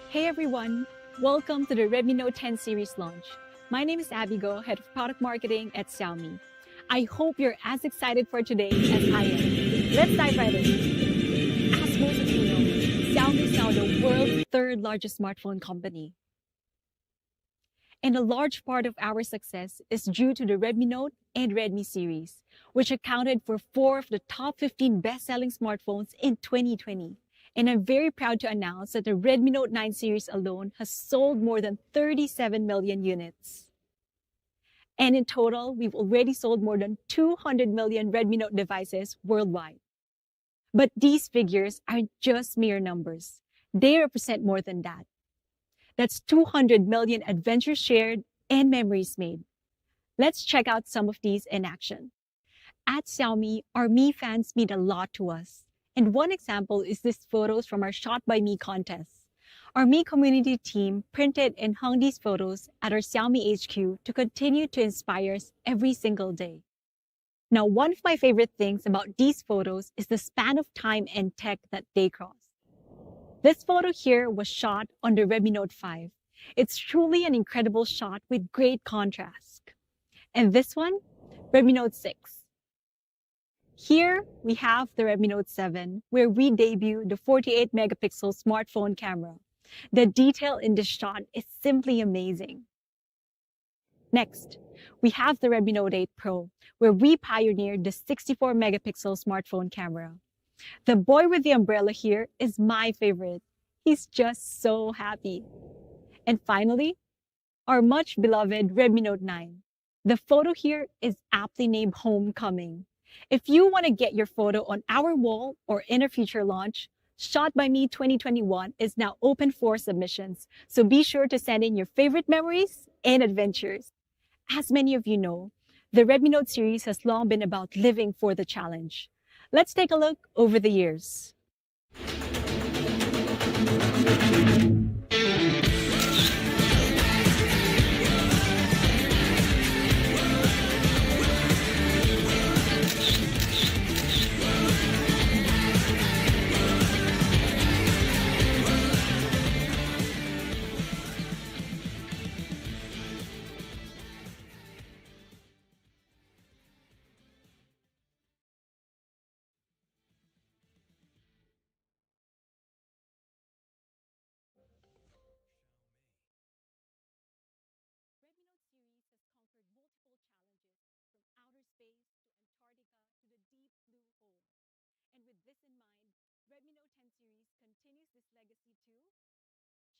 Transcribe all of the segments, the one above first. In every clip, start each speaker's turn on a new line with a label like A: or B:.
A: Hey everyone, welcome to the Redmi Note 10 series launch. My name is Abigail, Head of Product Marketing at Xiaomi. I hope you're as excited for today as I am. Let's dive right in. As most of you know, Xiaomi is now the world's third largest smartphone company. And a large part of our success is due to the Redmi Note and Redmi series, which accounted for 4 of the top 15 best-selling smartphones in 2020. And I'm very proud to announce that the Redmi Note 9 series alone has sold more than 37 million units. And in total, we've already sold more than 200 million Redmi Note devices worldwide. But these figures aren't just mere numbers. They represent more than that. That's 200 million adventures shared and memories made. Let's check out some of these in action. At Xiaomi, our Mi fans mean a lot to us. And one example is these photos from our Shot by Mi contest. Our Mi community team printed and hung these photos at our Xiaomi HQ to continue to inspire us every single day. Now, one of my favorite things about these photos is the span of time and tech that they cross. This photo here was shot on the Redmi Note 5. It's truly an incredible shot with great contrast. And this one, Redmi Note 6. Here we have the Redmi Note 7, where we debut the 48 megapixel smartphone camera. The detail in this shot is simply amazing. Next, we have the Redmi Note 8 Pro, where we pioneered the 64 megapixel smartphone camera. The boy with the umbrella here is my favorite. He's just so happy. And finally, our much beloved Redmi Note 9. The photo here is aptly named Homecoming. If you want to get your photo on our wall or in a future launch, Shot by Me 2021 is now open for submissions. So be sure to send in your favorite memories and adventures. As many of you know, the Redmi Note series has long been about living for the challenge. Let's take a look over the years. Redmi Note series has conquered multiple challenges, from outer space to Antarctica to the deep blue hole. And with this in mind, Redmi Note 10 series continues this legacy to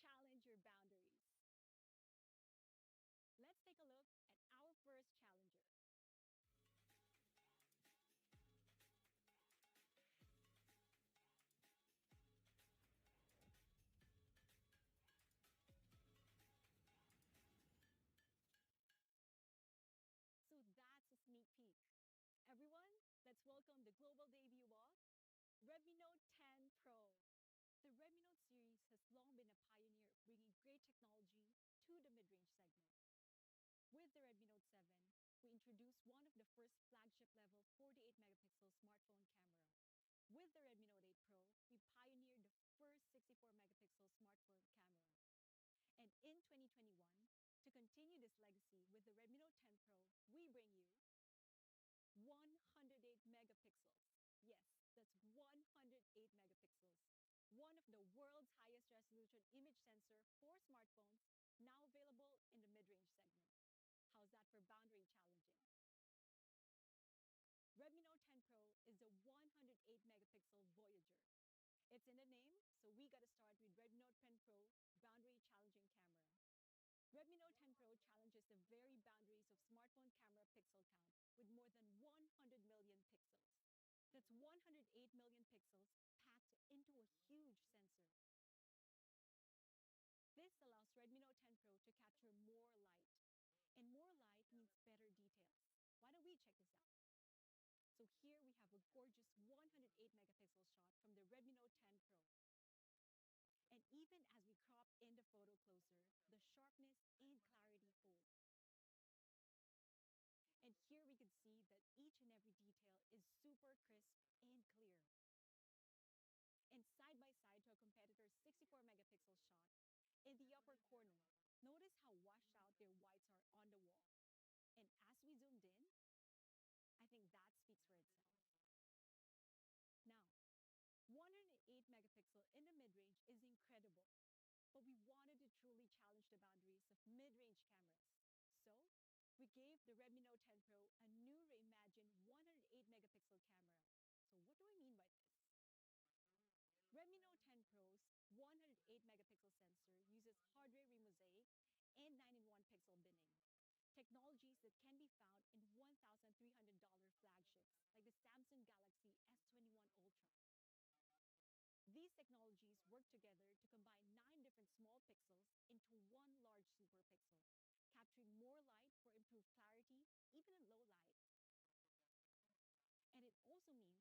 A: challenge your boundaries. Let's take a look at our first challenger. So that's a sneak peek. Everyone, let's welcome the global debut of Redmi Note 10 Pro. The Redmi Note series has long been a pioneer of bringing great technology to the mid-range segment. With the Redmi Note 7, we introduced one of the first flagship-level 48 megapixel smartphone camera. With the Redmi Note 8 Pro, we pioneered the first 64 megapixel smartphone camera. And in 2021, to continue this legacy with the Redmi Note 10 Pro, we bring you 108 megapixels. Yes, that's 108 megapixels. One of the world's highest resolution image sensor for smartphones, now available in the mid-range segment. How's that for boundary challenging? Redmi Note 10 Pro is the 108 megapixel Voyager. It's in the name, so we gotta start with Redmi Note 10 Pro boundary challenging camera. Redmi Note 10 Pro challenges the very boundaries of smartphone camera pixel count with more than 100 million pixels. That's 108 million pixels packed into a huge sensor. This allows Redmi Note 10 Pro to capture more light. And more light means better details. Why don't we check this out? So here we have a gorgeous 108 megapixel shot from the Redmi Note 10 Pro. And even as we crop in the photo closer, the sharpness and clarity hold. And here we can see that each and every detail is super crisp and clear. And side by side to a competitor's 64 megapixel shot, In the upper corner, notice how washed out their whites are on the wall. And as we zoomed in, I think that speaks for itself. Now, 108 megapixel in the mid-range is incredible, but we wanted to truly challenge the boundaries of mid-range cameras. So, we gave the Redmi Note 10 Pro a new reimagined 108 megapixel camera. So what do I mean by this? Redmi Note 10 Pro's 108 megapixel sensor uses hardware remosaic and 9-in-1 pixel binning, technologies that can be found in $1,300 flagships like the Samsung Galaxy S21 Ultra. These technologies work together to combine 9 different small pixels into one large superpixel, capturing more light for improved clarity, even in low light. And it also means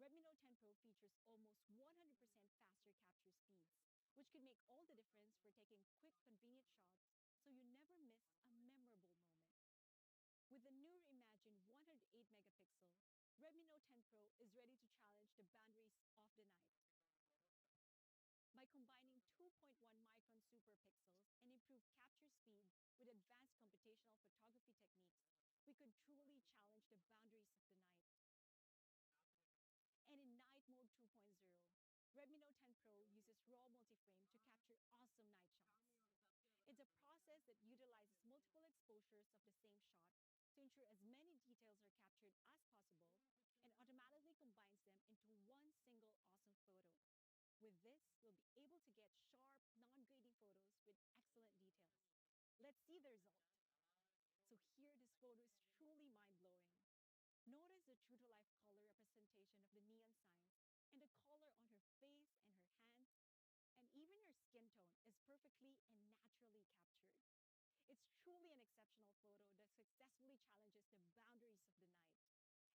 A: Redmi Note 10 Pro features almost 100% faster capture speeds, which can make all the difference for taking quick, convenient shots so you never miss a memorable moment. With the new reimagined 108 megapixel, Redmi Note 10 Pro is ready to challenge the boundaries of the night. By combining 2.1 micron superpixels and improved capture speed with advanced computational photography techniques, we could truly challenge the boundaries of the night. And in Night Mode 2.0, Redmi Note 10 Pro uses RAW multi-frame to capture awesome night shots. It's a process that utilizes multiple exposures of the same shot to ensure as many details are captured as possible and automatically combines them into one single awesome photo. With this, you'll be able to get sharp, non-grating photos with excellent detail. Let's see the result. So here, this photo is truly mind-blowing. Notice the true-to-life color representation of the neon signs and the color on her face and her hands, and even her skin tone is perfectly and naturally captured. It's truly an exceptional photo that successfully challenges the boundaries of the night.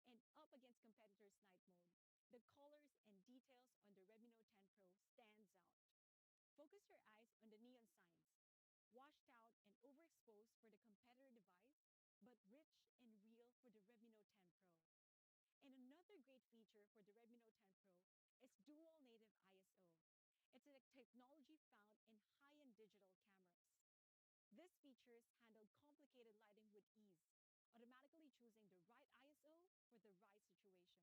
A: And up against competitors' night mode, the colors and details on the Redmi Note 10 Pro stands out. Focus your eyes on the neon signs, washed out and overexposed for the competitor device, but rich and real for the Redmi Note 10 Pro. And another great feature for the Redmi Note 10 Pro is dual native ISO. It's a technology found in high-end digital cameras. This features handle complicated lighting with ease, automatically choosing the right ISO for the right situation.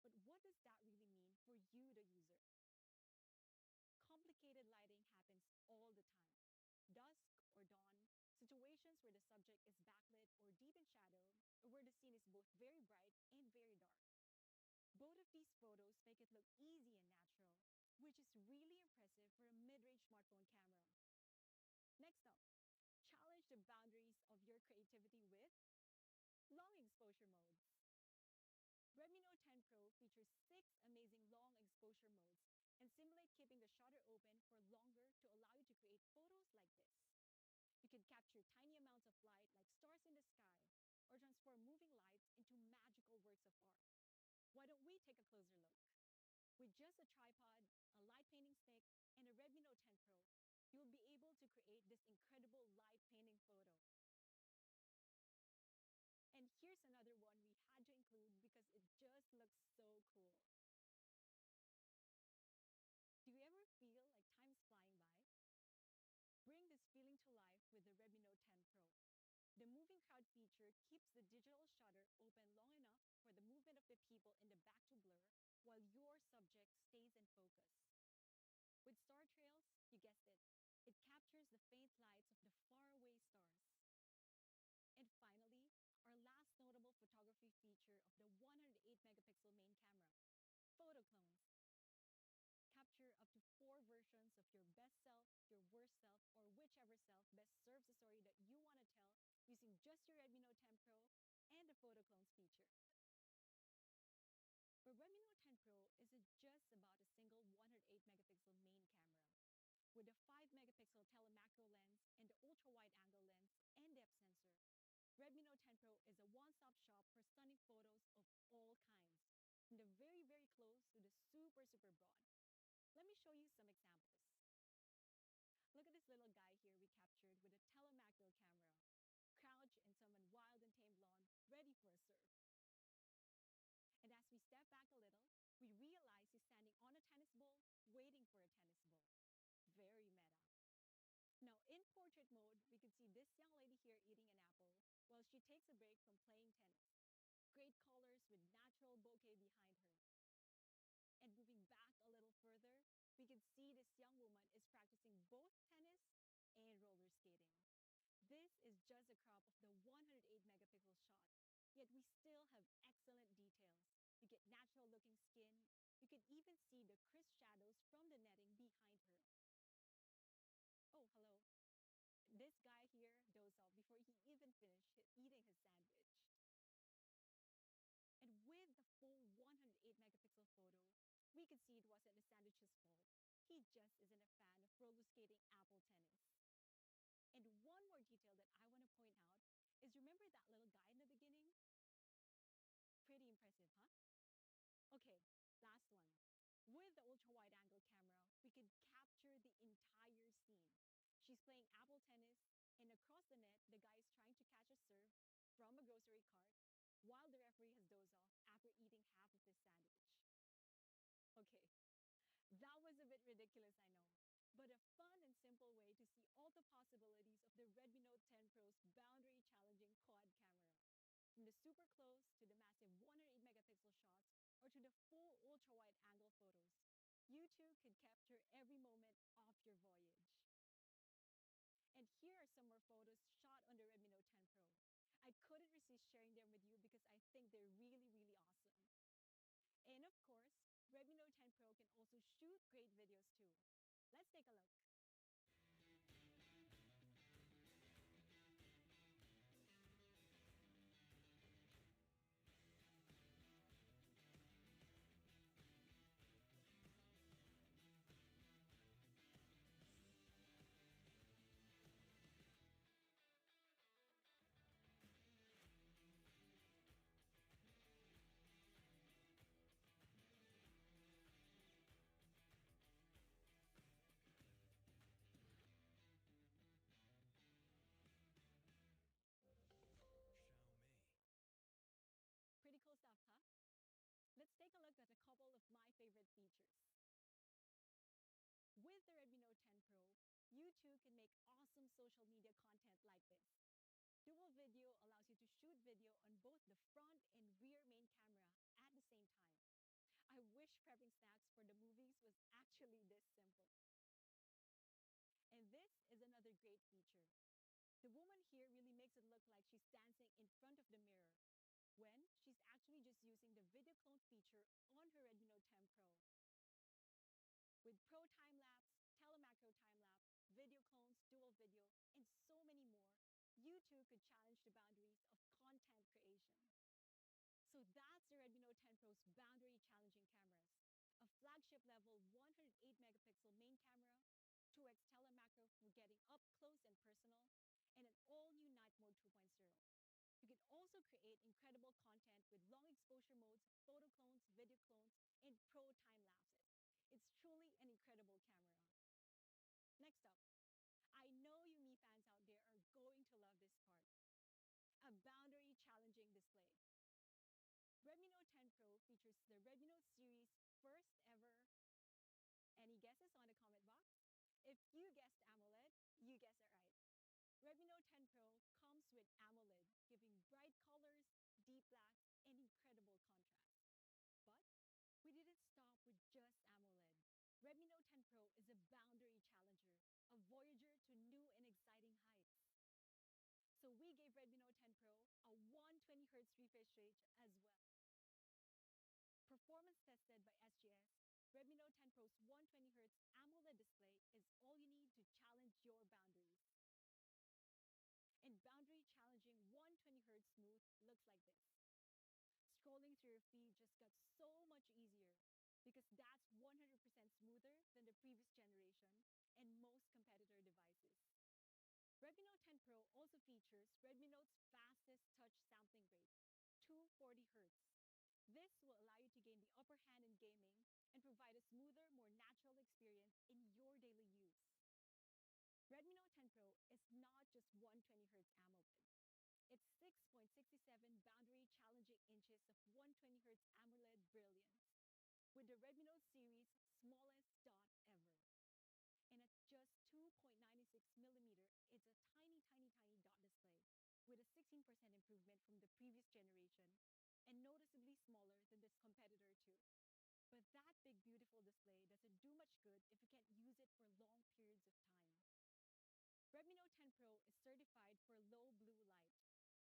A: But what does that really mean for you, the user? Complicated lighting happens all the time. Dusk or dawn, situations where the subject is backlit or deep in shadow, or where the scene is both very bright and very dark. Both of these photos make it look easy and natural, which is really impressive for a mid-range smartphone camera. Next up, challenge the boundaries of your creativity with long exposure modes. Redmi Note 10 Pro features 6 amazing long exposure modes and simulate keeping the shutter open for longer to allow you to create photos like this. You can capture tiny amounts of light like stars in the sky or transform moving lights into magical works of art. Why don't we take a closer look? With just a tripod, a light painting stick, and a Redmi Note 10 Pro, you'll be able to create this incredible light painting photo. And here's another one we had to include because it just looks so cool. Do you ever feel like time's flying by? Bring this feeling to life with the Redmi Note 10 Pro. The moving crowd feature keeps the digital shutter open long enough for the movement of the people in the back to blur while your subject stays in focus. With star trails, you guessed it, it captures the faint lights of the faraway stars. And finally, our last notable photography feature of the 108 megapixel main camera, photo clones. Capture up to 4 versions of your best self, your worst self, or whichever self best serves the story that you want to tell using just your Redmi Note 10 Pro and the photo clones feature. But Redmi Note 10 Pro isn't just about a single 108 megapixel main camera. With a 5 megapixel telemacro lens and the ultra wide angle lens and depth sensor, Redmi Note 10 Pro is a one-stop shop for stunning photos of all kinds, from the very close to the super broad. Let me show you some examples. Look at this little guy here we captured with a telemacro camera, crouched in some wild and tame lawn, ready for a surf. And as we step back a little, we realize he's standing on a tennis ball, waiting for a tennis ball. Very meta. in portrait mode, we can see this young lady here eating an apple while she takes a break from playing tennis. Great colors with natural bokeh behind her. And moving back a little further, we can see this young woman is practicing both tennis and roller skating. This is just a crop of the 108 megapixel shot, yet we still have excellent details. You get natural looking skin. You can even see the crisp shadows from the netting behind her. Oh, hello. This guy here dozed off before he even finished eating his sandwich. And with the full 108 megapixel photo, we can see it wasn't the sandwich's fault. He just isn't a fan of roller skating apple tennis. And one more detail that I want to point out is remember that little guy in the beginning? Pretty impressive, huh? Okay, last one. With the ultra wide angle camera, we could capture the entire scene. She's playing apple tennis, and across the net, the guy is trying to catch a serve from a grocery cart while the referee has dozed off after eating half of his sandwich. Okay, that was a bit ridiculous, I know, but a fun and simple way to see all the possibilities of the Redmi Note 10 Pro's boundary challenging quad camera. From the super close to the massive 108 megapixel shots or to the full ultra wide angle photos, you too could capture every moment of your voyage. And here are some more photos shot on the Redmi Note 10 Pro. I couldn't resist sharing them with you because I think they're really, really awesome. And of course, Redmi Note 10 Pro can also shoot great videos too. Let's take a look. Pretty cool stuff, huh? Let's take a look at a couple of my favorite features. With the Redmi Note 10 Pro, you too can make awesome social media content like this. Dual video allows you to shoot video on both the front and rear main camera at the same time. I wish prepping snacks for the movies was actually this simple. And this is another great feature. The woman here really makes it look like she's dancing in front of the mirror when she's actually just using the video clone feature on her Redmi Note 10 Pro. With Pro Time-Lapse, Telemacro Time-Lapse, video clones, dual video, and so many more, you too could challenge the boundaries of content creation. So that's the Redmi Note 10 Pro's boundary challenging cameras. A flagship level 108 megapixel main camera, 2x telemacro for getting up close and personal, and an all-new night mode 2.0. You can also create incredible content with long exposure modes, photo clones, video clones, and pro time lapses. It's truly an incredible camera. Next up, I know you Mi fans out there are going to love this part. A boundary challenging display. Redmi Note 10 Pro features the Redmi Note series' first ever. Any guesses on the comment box? If you guessed AMOLED, you guessed it right. Redmi Note 10 Pro comes with AMOLED, giving bright colors, deep black, and incredible contrast. But we didn't stop with just AMOLED. Redmi Note 10 Pro is a boundary challenger, a voyager to new and exciting heights. So we gave Redmi Note 10 Pro a 120Hz refresh rate as well. Performance tested by SGS, Redmi Note 10 Pro's 120Hz AMOLED display is all you need to challenge your boundaries. And boundary challenging 120Hz smooth looks like this. Scrolling through your feed just got so much easier because that's 100% smoother than the previous generation and most competitor devices. Redmi Note 10 Pro also features Redmi Note's fastest touch sampling rate, 240 Hz. This will allow you to gain the upper hand in gaming and provide a smoother, more natural experience in your daily use. Redmi Note 10 Pro is not just 120Hz AMOLED. It's 6.67 boundary challenging inches of 120Hz AMOLED brilliance, with the Redmi Note series' smallest dot ever. And at just 2.96mm a tiny, tiny, tiny dot display with a 16% improvement from the previous generation and noticeably smaller than this competitor too. But that big, beautiful display doesn't do much good if you can't use it for long periods of time. Redmi Note 10 Pro is certified for low blue light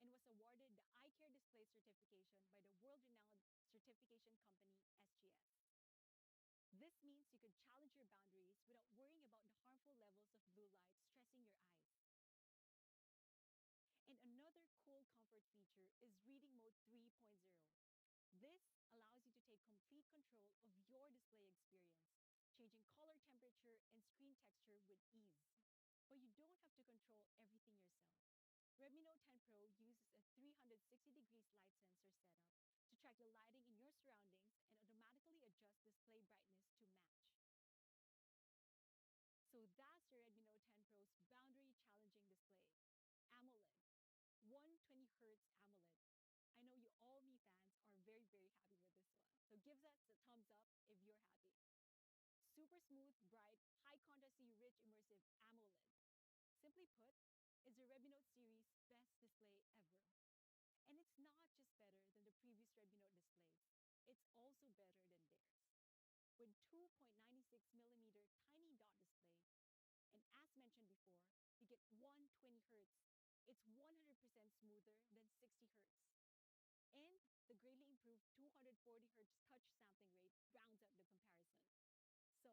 A: and was awarded the Eye Care Display certification by the world-renowned certification company SGS. This means you can challenge your boundaries without worrying about the harmful levels of blue light stressing your eyes. And another cool comfort feature is Reading Mode 3.0. This allows you to take complete control of your display experience, changing color temperature and screen texture with ease. But you don't have to control everything yourself. Redmi Note 10 Pro uses a 360 degrees light sensor setup to track the lighting in your surroundings and automatically adjust display brightness to match. So that's the Redmi Note 10 Pro's boundary challenging display. AMOLED, 120Hz AMOLED. I know you all Mi fans are very, very happy with this one. So give us a thumbs up if you're happy. Super smooth, bright, high contrasty, rich, immersive AMOLED. Simply put, it's the Redmi Note series' best display ever. And it's not just better than the previous Redmi Note displays, it's also better than theirs. With 2.96mm tiny dot display, and as mentioned before, you get 120Hz. It's 100% smoother than 60Hz. And the greatly improved 240Hz touch sampling rate rounds out the comparison. So,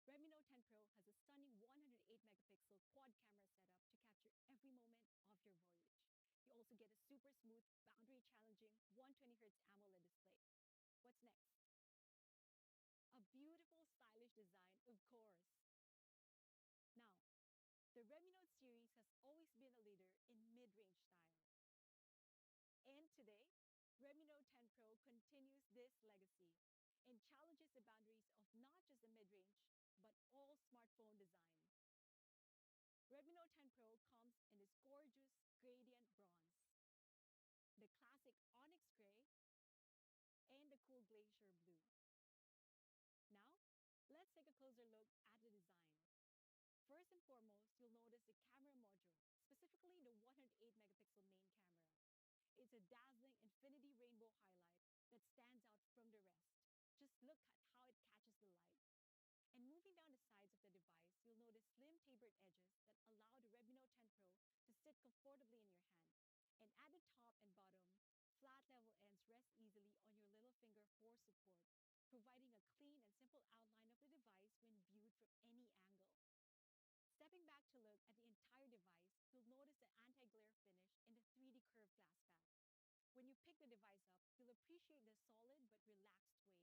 A: Redmi Note 10 Pro has a stunning 108 megapixel quad camera setup to capture every moment of your voyage. You also get a super smooth, boundary challenging 120Hz AMOLED display. What's next? A beautiful, stylish design, of course. Now, the Redmi Note series has always been a leader in mid-range style. And today, Redmi Note 10 Pro continues this legacy and challenges the boundaries of not just the mid-range, but all smartphone design. Redmi Note 10 Pro comes in this gorgeous gradient bronze, the classic onyx gray, and the cool glacier blue. Now, let's take a closer look at the design. First and foremost, you'll notice the camera module, specifically the 108 megapixel main camera. It's a dazzling infinity rainbow highlight that stands out from the rest. Just look at how it catches the light. And moving down the sides of the device, you'll notice slim tapered edges that allow the Redmi Note 10 Pro to sit comfortably in your hand. And at the top and bottom, flat level ends rest easily on your little finger for support, providing a clean and simple outline of the device when viewed from any angle. Stepping back to look at the entire device, you'll notice the anti-glare finish in the 3D curved glass back. When you pick the device up, you'll appreciate the solid but relaxed weight.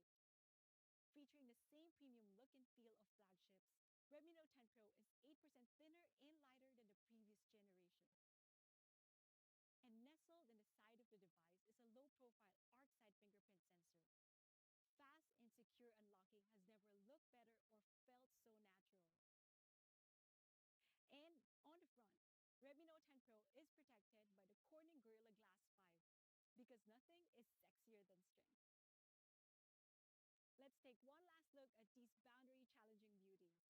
A: Featuring the same premium look and feel of flagships, Redmi Note 10 Pro is 8% thinner and lighter than the previous generation. And nestled in the side of the device is a low-profile arc side fingerprint sensor. Fast and secure unlocking has never looked better or felt so natural. And on the front, Redmi Note 10 Pro is protected by the Corning Gorilla Glass 5 because nothing is sexier than strength. Let's take one last look at these boundary challenging beauties.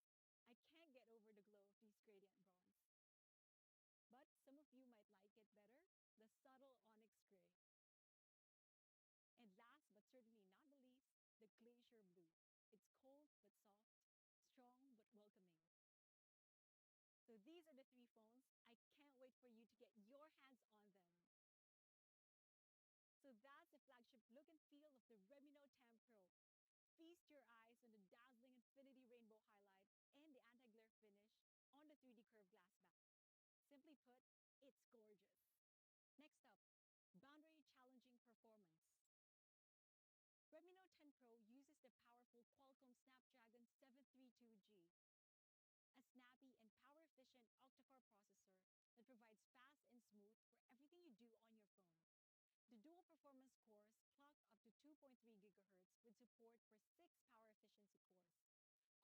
A: I can't get over the glow of these gradient bronze. But some of you might like it better, the subtle onyx gray. And last but certainly not the least, the glacier blue. It's cold but soft, strong but welcoming. So these are the three phones. I can't wait for you to get your hands on them. So that's the flagship look and feel of the Redmi Note 10 Pro. Feast your eyes on the dazzling infinity rainbow highlight and the anti-glare finish on the 3D curved glass back. Simply put, it's gorgeous. Next up, boundary challenging performance. Redmi Note 10 Pro uses the powerful Qualcomm Snapdragon 732G, a snappy and power-efficient octa-core processor that provides fast and smooth for everything you do on your phone. The dual performance cores clock up to 2.3 gigahertz with support for 6 power efficiency cores.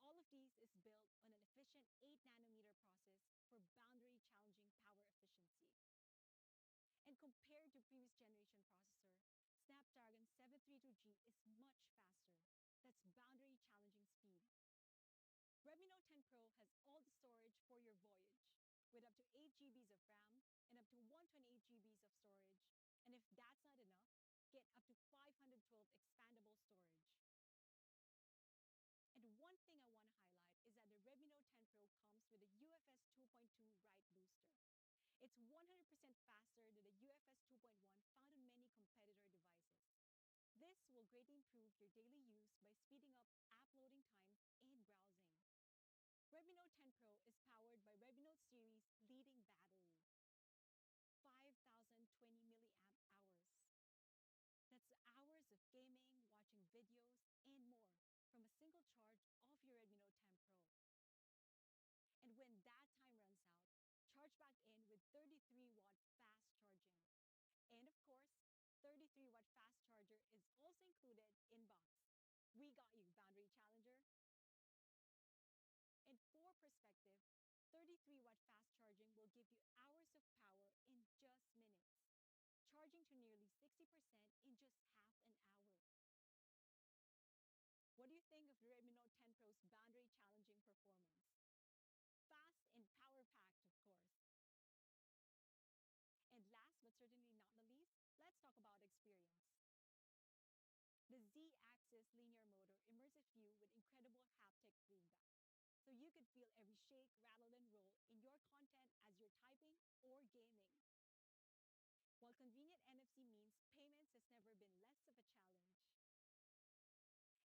A: All of these is built on an efficient 8nm process for boundary challenging power efficiency. And compared to previous generation processor, Snapdragon 732G is much faster. That's boundary challenging speed. Redmi Note 10 Pro has all the storage for your voyage, with up to 8 GBs of RAM and up to 128 GBs of storage. And if that's not enough, get up to 512 expandable storage. And one thing I want to highlight is that the Redmi Note 10 Pro comes with a UFS 2.2 write booster. It's 100% faster than the UFS 2.1 found on many competitor devices. This will greatly improve your daily use by speeding up app loading times and browsing. Redmi Note 10 Pro is powered by Redmi Note series leading battery, 5,020 milliamp hours. That's hours of gaming, watching videos, and more from a single charge of your Redmi Note 10 Pro. And when that time runs out, charge back in with 33-watt fast charging. And of course, 33-watt fast charger is also included in box. We got you, Boundary Challenger. And for perspective, 33-watt fast charging will give you hours of power in just minutes, charging to nearly 60% in just half an hour. What do you think of the Redmi Note 10 Pro's boundary challenging performance? Fast and power-packed, of course. And last but certainly not the least, let's talk about experience. The Z-axis linear motor immersive view with incredible haptic feedback. So you could feel every shake, rattle, and roll in your content as you're typing or gaming. While convenient NFC means payments has never been less of a challenge.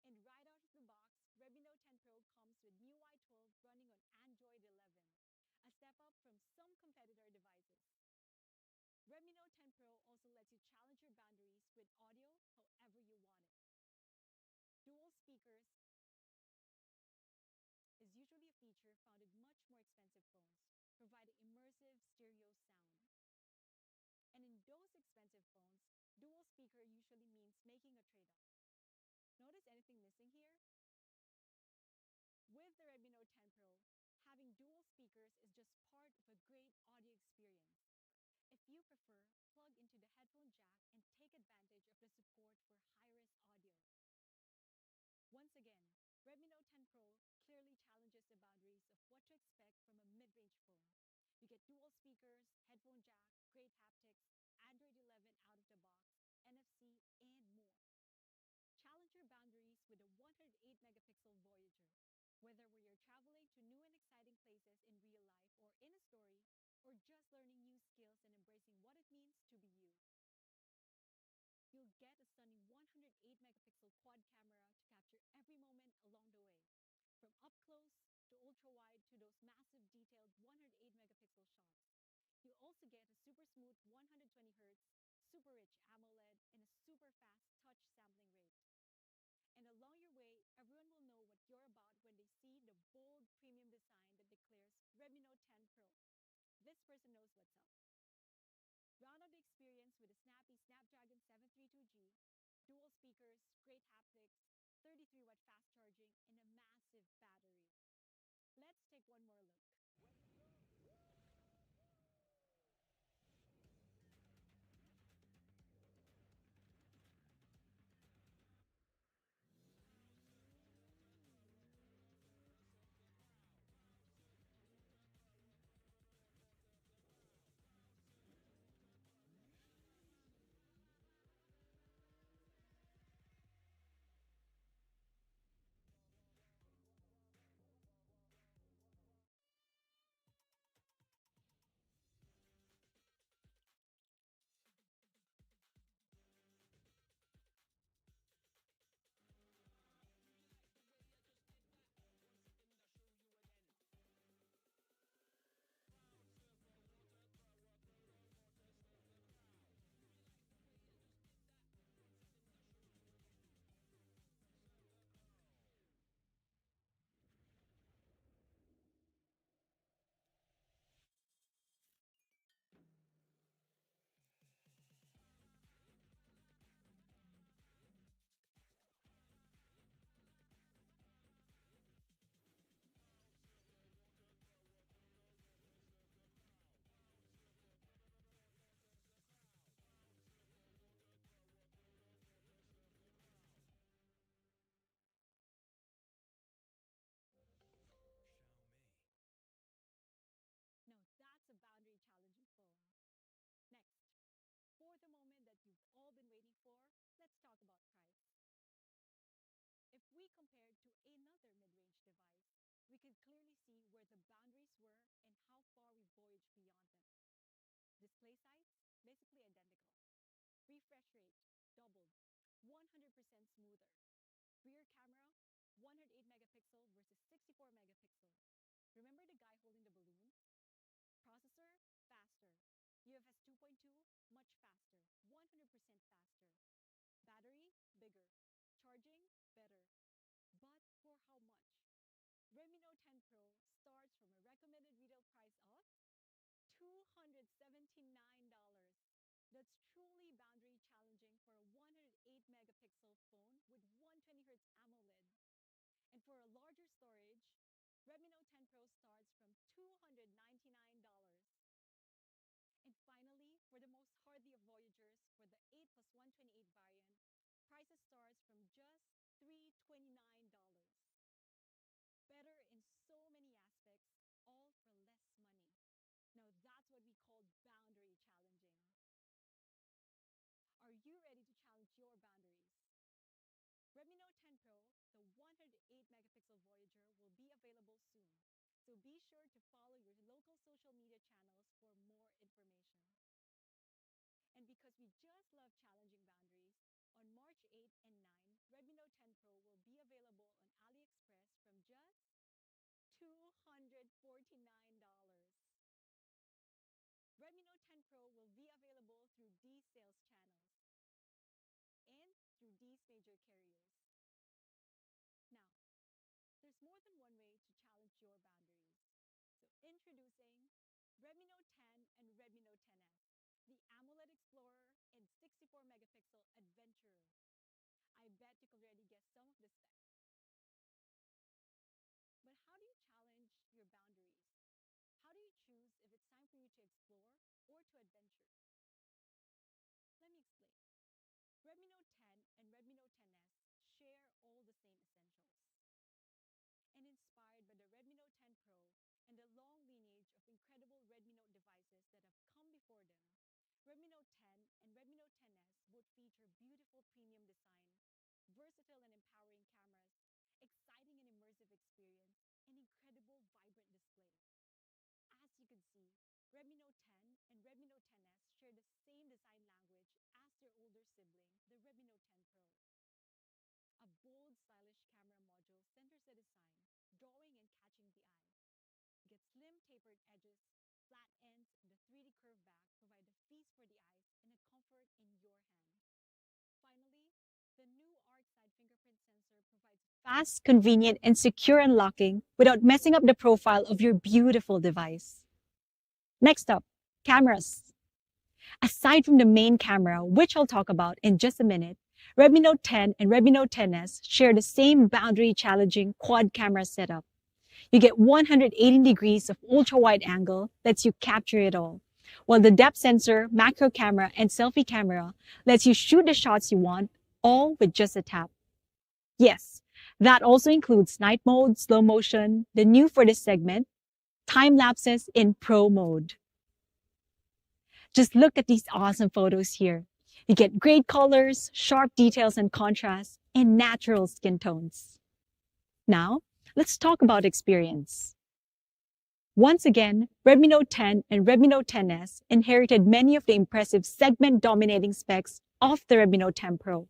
A: And right out of the box, Redmi Note 10 Pro comes with MIUI 12 running on Android 11, a step up from some competitor devices. Redmi Note 10 Pro also lets you challenge your boundaries with audio however you want it. Dual speakers is usually a feature found in much more expensive phones, providing immersive stereo sound. And in those expensive phones, dual speaker usually means making a trade-off. Notice anything missing here? With the Redmi Note 10 Pro, having dual speakers is just part of a great audio experience. If you prefer, plug into the headphone jack and take advantage of the support for high-res audio. Once again, Redmi Note 10 Pro clearly challenges the boundaries of what to expect from a mid-range phone. You get dual speakers, headphone jack, great haptics, Android 11 out of the box, NFC, and more. Challenge your boundaries with a 108 megapixel Voyager. Whether you're traveling to new and exciting places in real life or in a story, or just learning new skills and embracing what it means to be you. You'll get a stunning 108 megapixel quad camera to capture every moment along the way, from up close to ultra wide to those massive detailed 108 megapixel shots. You'll also get a super smooth 120 Hz, super rich AMOLED, and a super fast touch sampling rate. And along your way, everyone will know what you're about when they see the bold premium design that declares Redmi Note 10 Pro. This person knows what's up. Round out the experience with a snappy Snapdragon 732G, dual speakers, great haptics, 33-watt fast charging, and a massive battery. Let's take one more look. compared to another mid-range device, we could clearly see where the boundaries were and how far we voyaged beyond them. Display size, basically identical. Refresh rate, doubled, 100% smoother. Rear camera, 108 megapixel versus 64 megapixel. Remember the guy holding the balloon? Processor, faster. UFS 2.2, much faster, 100% faster. Battery, bigger. Charging, better. But for how much? Redmi Note 10 Pro starts from a recommended retail price of $279. That's truly boundary challenging for a 108 megapixel phone with 120 Hz AMOLED. And for a larger storage, Redmi Note 10 Pro starts from $299. And finally, for the most hardy of Voyagers, for the 8 plus 128 variant, prices starts from just $329. Better in so many aspects, all for less money. Now that's what we call boundary challenging. Are you ready to challenge your boundaries? Redmi Note 10 Pro, the 108 megapixel Voyager, will be available soon. So be sure to follow your local social media channels for more information. And because we just love challenging boundaries, on March 8 and 9, Redmi Note 10 Pro will be available on AliExpress from just $249. Redmi Note 10 Pro will be available through these sales channels and through these major carriers. Now, there's more than one way to challenge your boundaries. So introducing Redmi Note 10 and Redmi Note 10s, the AMOLED Explorer and 64 megapixel Adventurer. I bet you can already guess some of the specs. But how do you challenge your boundaries? How do you choose if it's time for you to explore or to adventure? Let me explain. Redmi Note 10 and Redmi Note 10s share all the same essentials. And inspired by the Redmi Note 10 Pro and the long lineage of incredible Redmi Note devices that have come before them, Redmi Note 10 and Redmi Note 10s both feature beautiful premium design, versatile and empowering cameras, exciting and immersive experience, and incredible vibrant display. As you can see, Redmi Note 10 and Redmi Note 10s share the same design language as their older sibling, the Redmi Note 10 Pro. A bold, stylish camera module centers the design, drawing and catching the eye. You get slim, tapered edges, flat ends, and the 3D curved back provide a feast for the eyes and a comfort in your hand. Finally, the new arc side fingerprint sensor provides fast, convenient, and secure unlocking without messing up the profile of your beautiful device. Next up, cameras. Aside from the main camera, which I'll talk about in just a minute, Redmi Note 10 and Redmi Note 10s share the same boundary-challenging quad camera setup. You get 180 degrees of ultra-wide angle, lets you capture it all, while the depth sensor, macro camera, and selfie camera lets you shoot the shots you want, all with just a tap. Yes, that also includes night mode, slow motion, the new for this segment, time lapses in pro mode. Just look at these awesome photos here. You get great colors, sharp details and contrast, and natural skin tones. Now, let's talk about experience. Once again, Redmi Note 10 and Redmi Note 10s inherited many of the impressive segment-dominating specs of the Redmi Note 10 Pro.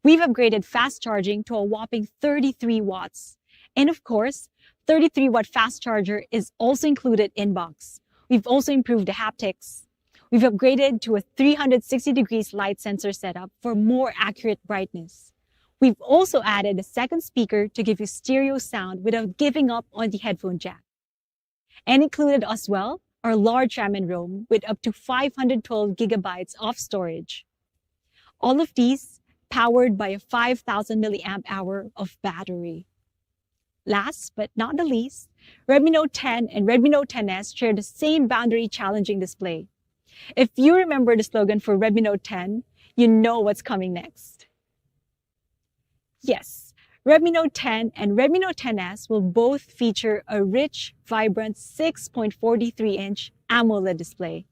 A: We've upgraded fast charging to a whopping 33 watts. And of course, 33-watt fast charger is also included in box. We've also improved the haptics. We've upgraded to a 360 degrees light sensor setup for more accurate brightness. We've also added a second speaker to give you stereo sound without giving up on the headphone jack. And included as well are large RAM and ROM with up to 512 gigabytes of storage. All of these powered by a 5,000 milliamp hour of battery. Last but not the least, Redmi Note 10 and Redmi Note 10s share the same boundary-challenging display. If you remember the slogan for Redmi Note 10, you know what's coming next. Yes, Redmi Note 10 and Redmi Note 10s will both feature a rich, vibrant 6.43-inch AMOLED display.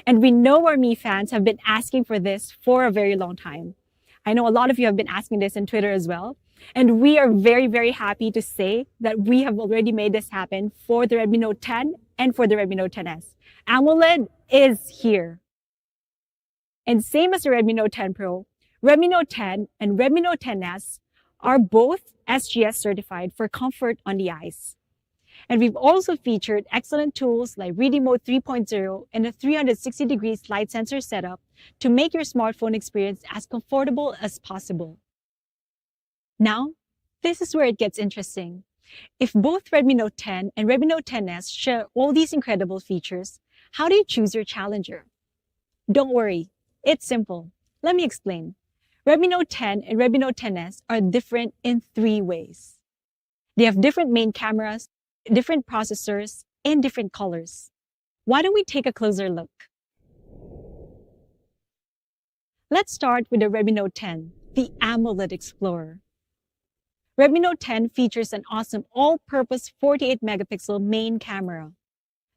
A: And we know our Mi fans have been asking for this for a very long time. I know a lot of you have been asking this on Twitter as well. And we are very, very happy to say that we have already made this happen for the Redmi Note 10 and for the Redmi Note 10s. AMOLED is here. And same as the Redmi Note 10 Pro, Redmi Note 10 and Redmi Note 10s are both SGS certified for comfort on the eyes. And we've also featured excellent tools like Reading Mode 3.0 and a 360-degree slide sensor setup to make your smartphone experience as comfortable as possible. Now, this is where it gets interesting. If both Redmi Note 10 and Redmi Note 10s share all these incredible features, how do you choose your challenger? Don't worry, it's simple. Let me explain. Redmi Note 10 and Redmi Note 10s are different in 3 ways. They have different main cameras, different processors, and different colors. Why don't we take a closer look? Let's start with the Redmi Note 10, the AMOLED Explorer. Redmi Note 10 features an awesome all-purpose 48-megapixel main camera.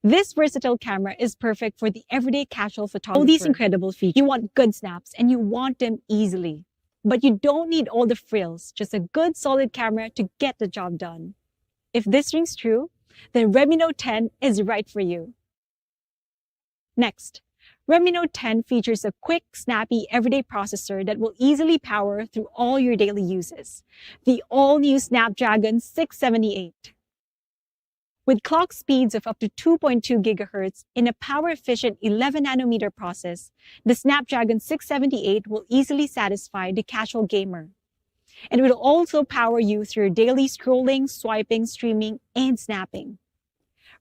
A: This versatile camera is perfect for the everyday casual photographer. All these incredible features. You want good snaps and you want them easily. But you don't need all the frills, just a good solid camera to get the job done. If this rings true, then Redmi Note 10 is right for you. Next, Redmi Note 10 features a quick, snappy, everyday processor that will easily power through all your daily uses. The all-new Snapdragon 678. With clock speeds of up to 2.2 gigahertz in a power-efficient 11-nanometer process, the Snapdragon 678 will easily satisfy the casual gamer. And it will also power you through your daily scrolling, swiping, streaming, and snapping.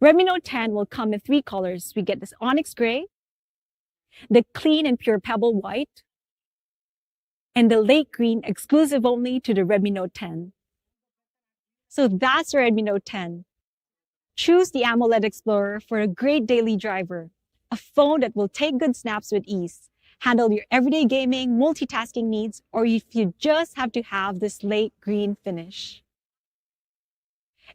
A: Redmi Note 10 will come in 3 colors. We get this onyx gray, the clean and pure pebble white, and the lake green exclusive only to the Redmi Note 10. So that's the Redmi Note 10. Choose the AMOLED Explorer for a great daily driver, a phone that will take good snaps with ease, handle your everyday gaming, multitasking needs, or if you just have to have this lake green finish.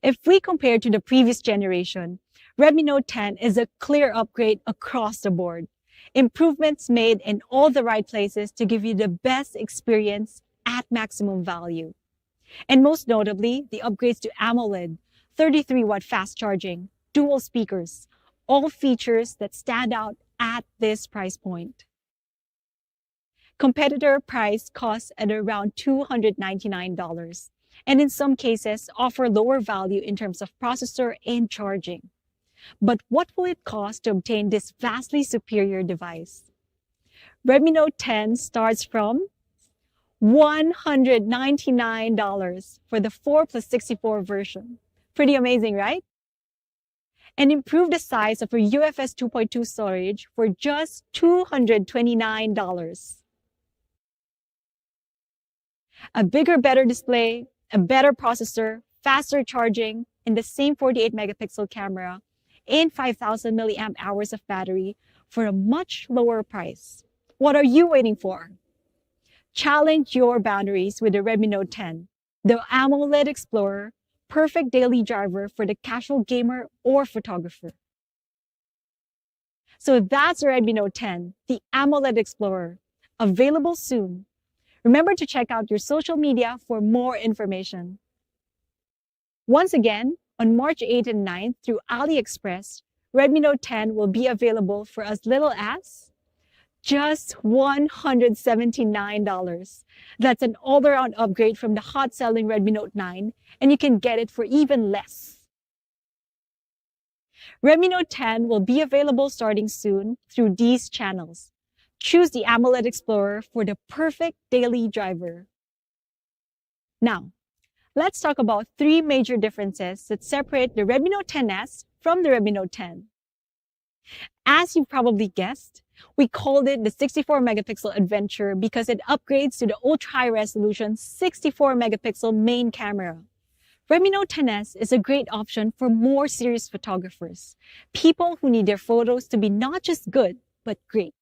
A: If we compare to the previous generation, Redmi Note 10 is a clear upgrade across the board. Improvements made in all the right places to give you the best experience at maximum value. And most notably, the upgrades to AMOLED, 33-watt fast charging, dual speakers, all features that stand out at this price point. Competitor price costs at around $299, and in some cases offer lower value in terms of processor and charging. But what will it cost to obtain this vastly superior device? Redmi Note 10 starts from $199 for the 4+64 version. Pretty amazing, right? And improve the size of your UFS 2.2 storage for just $229. A bigger, better display, a better processor, faster charging, and the same 48-megapixel camera, and 5,000 milliamp hours of battery for a much lower price. What are you waiting for? Challenge your boundaries with the Redmi Note 10, the AMOLED Explorer, perfect daily driver for the casual gamer or photographer. So that's the Redmi Note 10, the AMOLED Explorer, available soon. Remember to check out your social media for more information. Once again, on March 8th and 9th through AliExpress, Redmi Note 10 will be available for as little as just $179. That's an all-around upgrade from the hot-selling Redmi Note 9, and you can get it for even less. Redmi Note 10 will be available starting soon through these channels. Choose the AMOLED Explorer for the perfect daily driver. Now, let's talk about 3 major differences that separate the Redmi Note 10s from the Redmi Note 10. As you've probably guessed, we called it the 64-megapixel adventure because it upgrades to the ultra-high-resolution 64-megapixel main camera. Redmi Note 10s is a great option for more serious photographers, people who need their photos to be not just good, but great.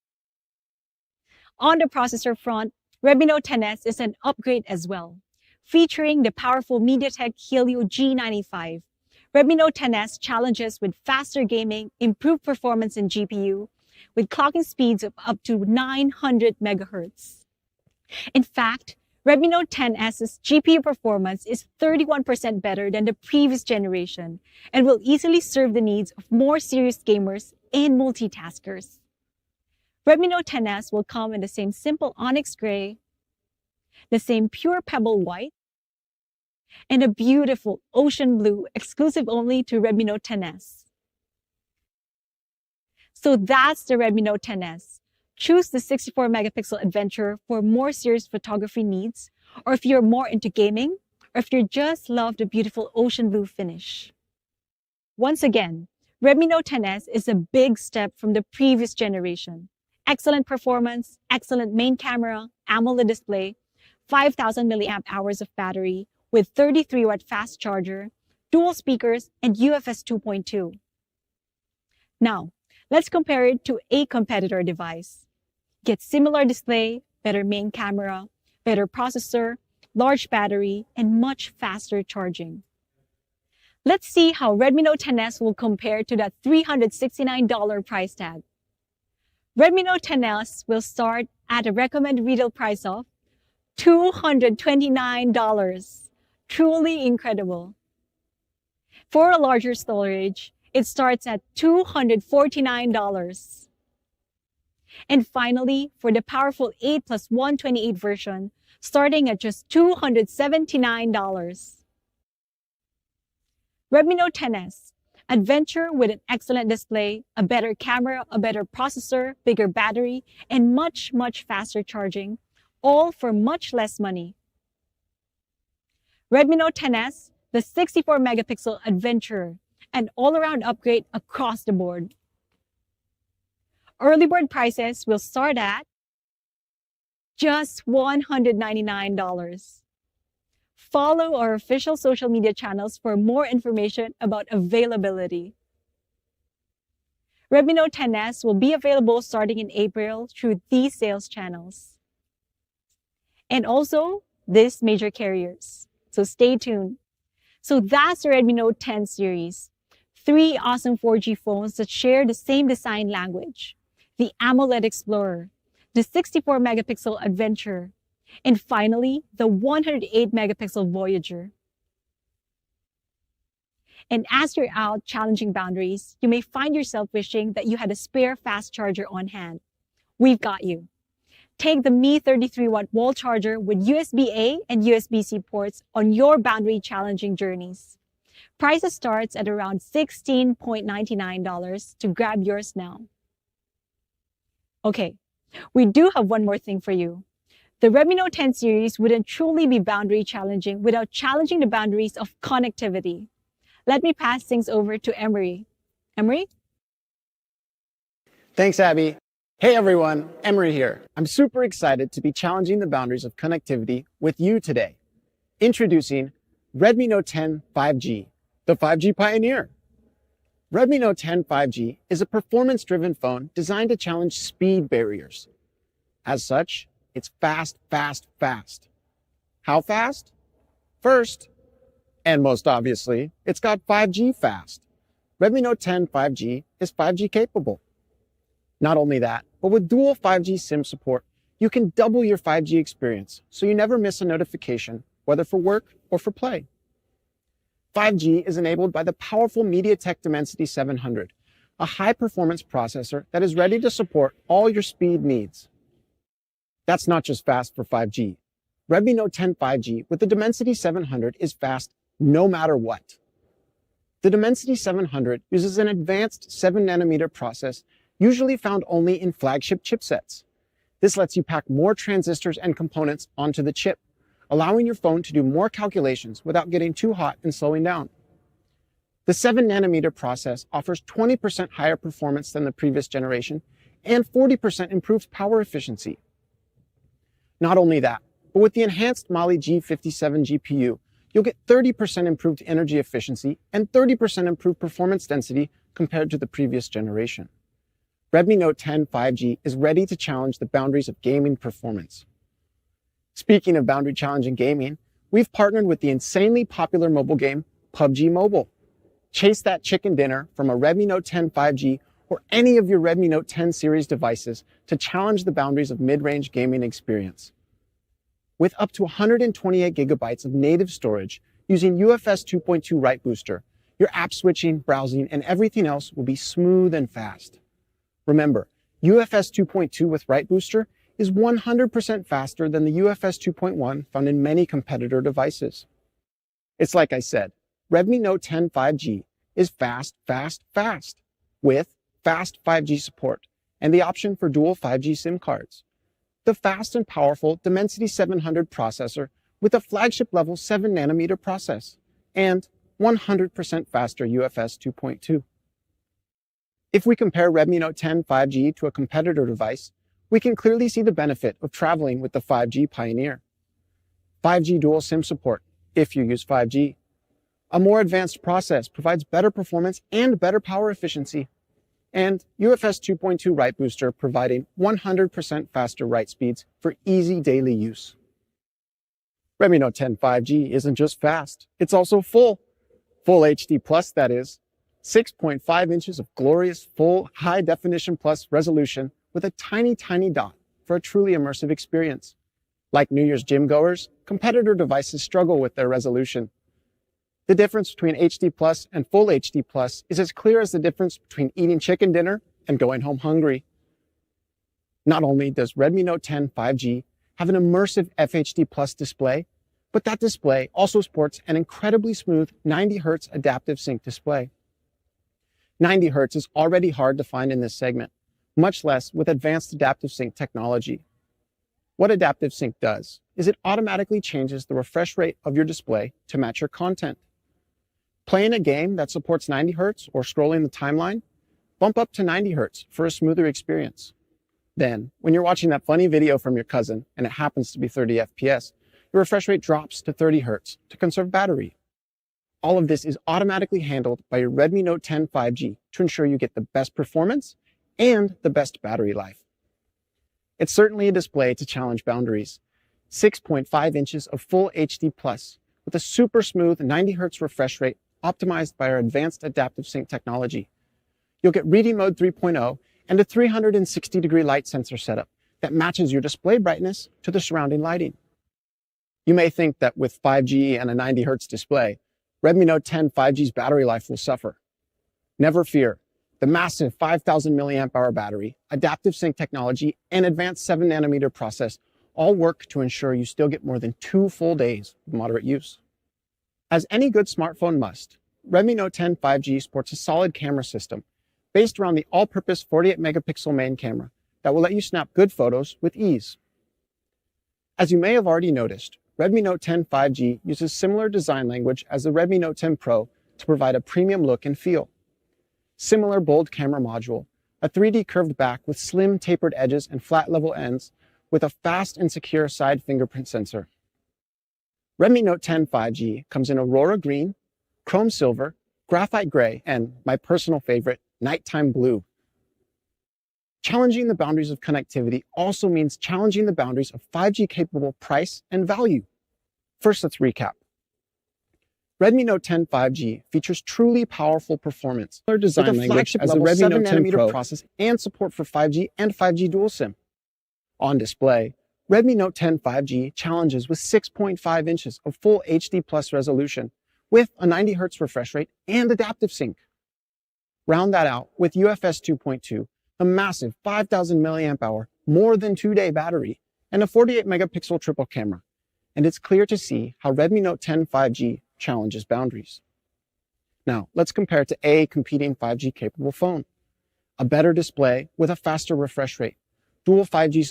A: On the processor front, Redmi Note 10s is an upgrade as well. Featuring the powerful MediaTek Helio G95, Redmi Note 10s challenges with faster gaming, improved performance in GPU, with clocking speeds of up to 900 megahertz. In fact, Redmi Note 10S's GPU performance is 31% better than the previous generation and will easily serve the needs of more serious gamers and multitaskers. Redmi Note 10S will come in the same simple onyx gray, the same pure pebble white, and a beautiful ocean blue exclusive only to Redmi Note 10S. So that's the Redmi Note 10S. Choose the 64 megapixel Adventure for more serious photography needs, or if you're more into gaming, or if you just love the beautiful ocean blue finish. Once again, Redmi Note 10S is a big step from the previous generation. Excellent performance, excellent main camera, AMOLED display, 5,000 milliamp hours of battery with 33-watt fast charger, dual speakers, and UFS 2.2. Now, let's compare it to a competitor device. Get similar display, better main camera, better processor, large battery, and much faster charging. Let's see how Redmi Note 10S will compare to that $369 price tag. Redmi Note 10S will start at a recommended retail price of $229. Truly incredible. For a larger storage, it starts at $249. And finally, for the powerful 8 plus 128 version, starting at just $279. Redmi Note 10S, Adventure with an excellent display, a better camera, a better processor, bigger battery, and much, much faster charging, all for much less money. Redmi Note 10S, the 64 megapixel Adventure, an all-around upgrade across the board. Early bird prices will start at just $199. Follow our official social media channels for more information about availability. Redmi Note 10S will be available starting in April through these sales channels. And also, these major carriers. So stay tuned. So that's the Redmi Note 10 series. 3 awesome 4G phones that share the same design language. The AMOLED Explorer, the 64 megapixel Adventure, and finally, the 108 megapixel Voyager. And as you're out challenging boundaries, you may find yourself wishing that you had a spare fast charger on hand. We've got you. Take the Mi 33-watt wall charger with USB-A and USB-C ports on your boundary challenging journeys. Prices starts at around $16.99 to grab yours now. Okay, we do have one more thing for you. The Redmi Note 10 series wouldn't truly be boundary challenging without challenging the boundaries of connectivity. Let me pass things over to Emery. Emery?
B: Thanks, Abby. Hey everyone, Emery here. I'm super excited to be challenging the boundaries of connectivity with you today. Introducing Redmi Note 10 5G, the 5G pioneer. Redmi Note 10 5G is a performance-driven phone designed to challenge speed barriers. As such, it's fast, fast, fast. How fast? First, and most obviously, it's got 5G fast. Redmi Note 10 5G is 5G capable. Not only that, but with dual 5G SIM support, you can double your 5G experience so you never miss a notification, whether for work or for play. 5G is enabled by the powerful MediaTek Dimensity 700, a high-performance processor that is ready to support all your speed needs. That's not just fast for 5G. Redmi Note 10 5G with the Dimensity 700 is fast no matter what. The Dimensity 700 uses an advanced 7nm process usually found only in flagship chipsets. This lets you pack more transistors and components onto the chip, allowing your phone to do more calculations without getting too hot and slowing down. The 7nm process offers 20% higher performance than the previous generation and 40% improved power efficiency. Not only that, but with the enhanced Mali G57 GPU, you'll get 30% improved energy efficiency and 30% improved performance density compared to the previous generation. Redmi Note 10 5G is ready to challenge the boundaries of gaming performance. Speaking of boundary challenging gaming, we've partnered with the insanely popular mobile game PUBG Mobile. Chase that chicken dinner from a Redmi Note 10 5G or any of your Redmi Note 10 series devices to challenge the boundaries of mid-range gaming experience. with up to 128 gigabytes of native storage using UFS 2.2 Write Booster. Your app switching, browsing, and everything else will be smooth and fast. Remember, UFS 2.2 with Write Booster is 100% faster than the UFS 2.1 found in many competitor devices. It's like I said, Redmi Note 10 5G is fast, fast, fast, with fast 5G support and the option for dual 5G SIM cards. The fast and powerful Dimensity 700 processor with a flagship level 7nm process, and 100% faster UFS 2.2. If we compare Redmi Note 10 5G to a competitor device, we can clearly see the benefit of traveling with the 5G Pioneer. 5G dual SIM support, if you use 5G. A more advanced process provides better performance and better power efficiency. And UFS 2.2 Write Booster providing 100% faster write speeds for easy daily use. Redmi Note 10 5G isn't just fast, it's also full HD plus, that is. 6.5 inches of glorious full high definition plus resolution with a tiny dot for a truly immersive experience. Like New Year's gym goers, competitor devices struggle with their resolution. The difference between HD plus and full HD plus is as clear as the difference between eating chicken dinner and going home hungry. Not only does Redmi Note 10 5G have an immersive FHD plus display, but that display also sports an incredibly smooth 90Hz adaptive sync display. 90Hz is already hard to find in this segment, much less with advanced adaptive sync technology. What adaptive sync does is it automatically changes the refresh rate of your display to match your content. Playing a game that supports 90Hz or scrolling the timeline, bump up to 90Hz for a smoother experience. Then, when you're watching that funny video from your cousin and it happens to be 30 FPS, your refresh rate drops to 30Hz to conserve battery. All of this is automatically handled by your Redmi Note 10 5G to ensure you get the best performance and the best battery life. It's certainly a display to challenge boundaries. 6.5 inches of full HD plus with a super smooth 90Hz refresh rate optimized by our advanced adaptive sync technology. You'll get Reading Mode 3.0 and a 360-degree light sensor setup that matches your display brightness to the surrounding lighting. You may think that with 5G and a 90Hz display, Redmi Note 10 5G's battery life will suffer. Never fear. The massive 5,000 mAh battery, adaptive sync technology, and advanced 7nm process all work to ensure you still get more than 2 full days of moderate use. As any good smartphone must, Redmi Note 10 5G sports a solid camera system based around the all-purpose 48-megapixel main camera that will let you snap good photos with ease. As you may have already noticed, Redmi Note 10 5G uses similar design language as the Redmi Note 10 Pro to provide a premium look and feel. Similar bold camera module, a 3D curved back with slim tapered edges and flat level ends with a fast and secure side fingerprint sensor. Redmi Note 10 5G comes in Aurora Green, Chrome Silver, Graphite Gray, and my personal favorite, Nighttime Blue. Challenging the boundaries of connectivity also means challenging the boundaries of 5G-capable price and value. First, let's recap. Redmi Note 10 5G features truly powerful performance, similar design language as the Redmi Note 10 Pro process and support for 5G and 5G dual SIM. On display, Redmi Note 10 5G challenges with 6.5 inches of full HD plus resolution with a 90Hz refresh rate and adaptive sync. Round that out with UFS 2.2, a massive 5,000 mAh, more than 2-day battery, and a 48-megapixel triple camera. And it's clear to see how Redmi Note 10 5G challenges boundaries. Now, let's compare it to a competing 5G capable phone. A better display with a faster refresh rate, dual 5G